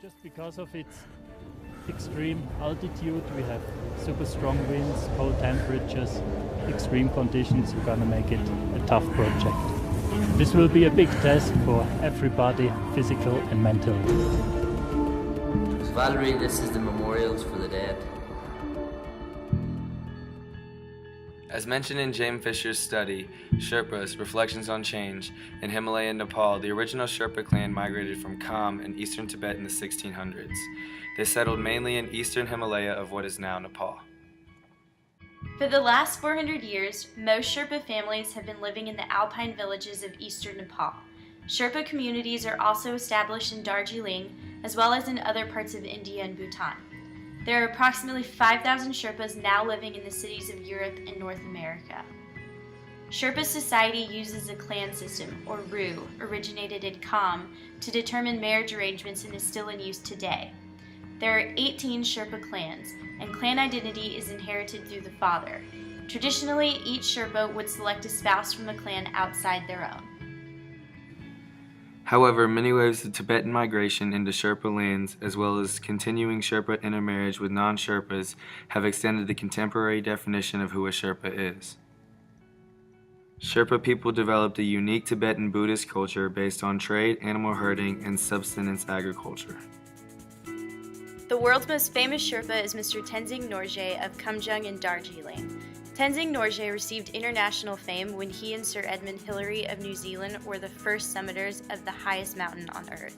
Just because of its extreme altitude, we have super strong winds, cold temperatures, extreme conditions. We're gonna make it a tough project. This will be a big test for everybody, physical and mental. Valerie, this is the memorials for the dead. As mentioned in James Fisher's study, Sherpas, Reflections on Change, in Himalaya and Nepal, the original Sherpa clan migrated from Kham in eastern Tibet in the 1600s. They settled mainly in eastern Himalaya of what is now Nepal. For the last 400 years, most Sherpa families have been living in the alpine villages of eastern Nepal. Sherpa communities are also established in Darjeeling, as well as in other parts of India and Bhutan. There are approximately 5,000 Sherpas now living in the cities of Europe and North America. Sherpa society uses a clan system, or RU, originated in Kham, to determine marriage arrangements and is still in use today. There are 18 Sherpa clans, and clan identity is inherited through the father. Traditionally, each Sherpa would select a spouse from a clan outside their own. However, many waves of Tibetan migration into Sherpa lands, as well as continuing Sherpa intermarriage with non-Sherpas, have extended the contemporary definition of who a Sherpa is. Sherpa people developed a unique Tibetan Buddhist culture based on trade, animal herding, and subsistence agriculture. The world's most famous Sherpa is Mr. Tenzing Norgay of Kumjung in Darjeeling. Tenzing Norgay received international fame when he and Sir Edmund Hillary of New Zealand were the first summiters of the highest mountain on Earth.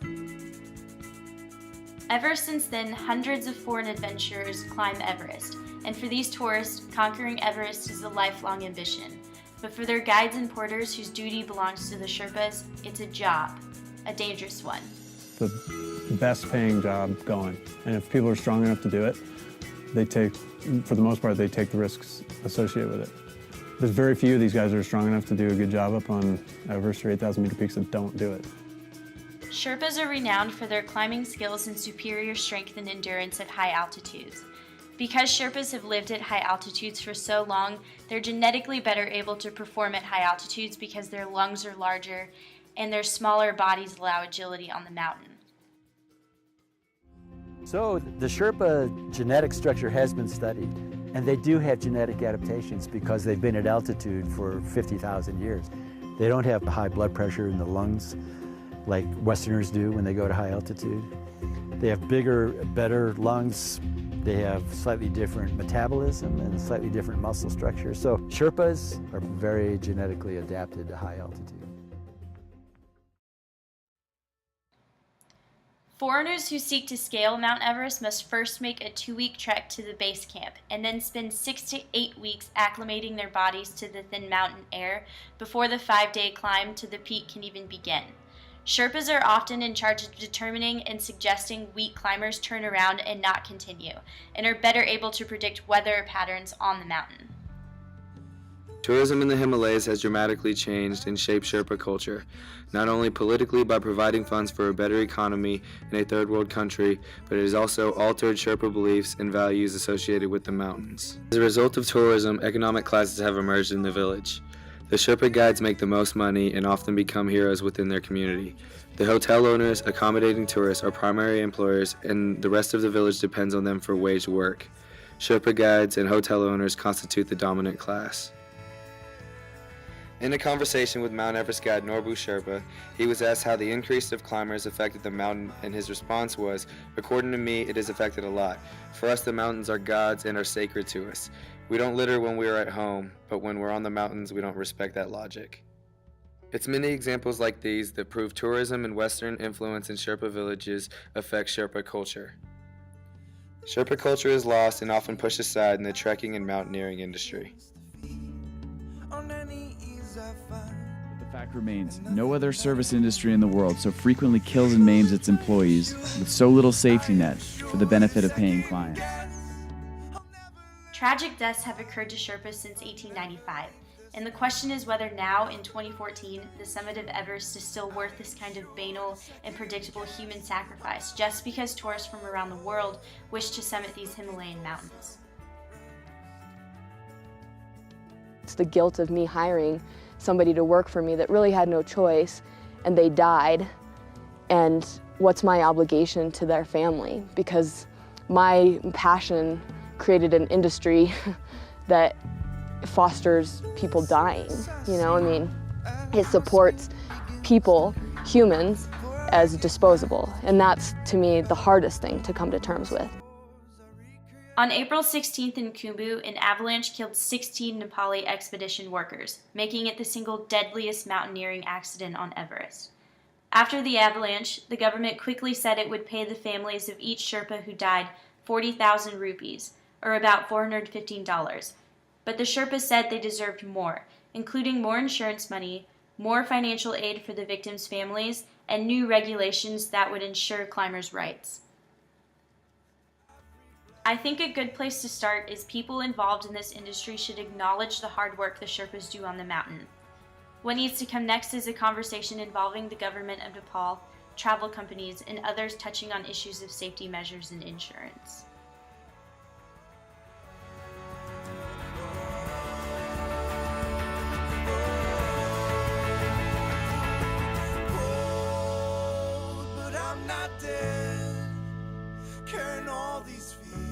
Ever since then, hundreds of foreign adventurers climb Everest, and for these tourists, conquering Everest is a lifelong ambition. But for their guides and porters whose duty belongs to the Sherpas, it's a job, a dangerous one. The best paying job going, and if people are strong enough to do it, for the most part, they take the risks associated with it. There's very few of these guys that are strong enough to do a good job up on Everest or 8,000 meter peaks that don't do it. Sherpas are renowned for their climbing skills and superior strength and endurance at high altitudes. Because Sherpas have lived at high altitudes for so long, they're genetically better able to perform at high altitudes because their lungs are larger and their smaller bodies allow agility on the mountain. So the Sherpa genetic structure has been studied, and they do have genetic adaptations because they've been at altitude for 50,000 years. They don't have high blood pressure in the lungs like Westerners do when they go to high altitude. They have bigger, better lungs. They have slightly different metabolism and slightly different muscle structure. So Sherpas are very genetically adapted to high altitude. Foreigners who seek to scale Mount Everest must first make a 2-week trek to the base camp and then spend 6 to 8 weeks acclimating their bodies to the thin mountain air before the 5-day climb to the peak can even begin. Sherpas are often in charge of determining and suggesting weak climbers turn around and not continue, and are better able to predict weather patterns on the mountain. Tourism in the Himalayas has dramatically changed and shaped Sherpa culture, not only politically by providing funds for a better economy in a third world country, but it has also altered Sherpa beliefs and values associated with the mountains. As a result of tourism, economic classes have emerged in the village. The Sherpa guides make the most money and often become heroes within their community. The hotel owners accommodating tourists are primary employers, and the rest of the village depends on them for wage work. Sherpa guides and hotel owners constitute the dominant class. In a conversation with Mount Everest guide Norbu Sherpa, he was asked how the increase of climbers affected the mountain, and his response was, "According to me, it has affected a lot. For us, the mountains are gods and are sacred to us. We don't litter when we are at home, but when we're on the mountains, we don't respect that logic." It's many examples like these that prove tourism and Western influence in Sherpa villages affects Sherpa culture. Sherpa culture is lost and often pushed aside in the trekking and mountaineering industry. But the fact remains, no other service industry in the world so frequently kills and maims its employees with so little safety net for the benefit of paying clients. Tragic deaths have occurred to Sherpas since 1895, and the question is whether now, in 2014, the summit of Everest is still worth this kind of banal and predictable human sacrifice just because tourists from around the world wish to summit these Himalayan mountains. It's the guilt of me hiring somebody to work for me that really had no choice, and they died. And what's my obligation to their family, because my passion created an industry that fosters people dying, you know? I mean, it supports people, humans, as disposable, and that's, to me, the hardest thing to come to terms with. On April 16th in Khumbu, an avalanche killed 16 Nepali expedition workers, making it the single deadliest mountaineering accident on Everest. After the avalanche, the government quickly said it would pay the families of each Sherpa who died 40,000 rupees, or about $415. But the Sherpas said they deserved more, including more insurance money, more financial aid for the victims' families, and new regulations that would ensure climbers' rights. I think a good place to start is people involved in this industry should acknowledge the hard work the Sherpas do on the mountain. What needs to come next is a conversation involving the government of Nepal, travel companies, and others touching on issues of safety measures and insurance. But I'm not dead, carrying all these fears.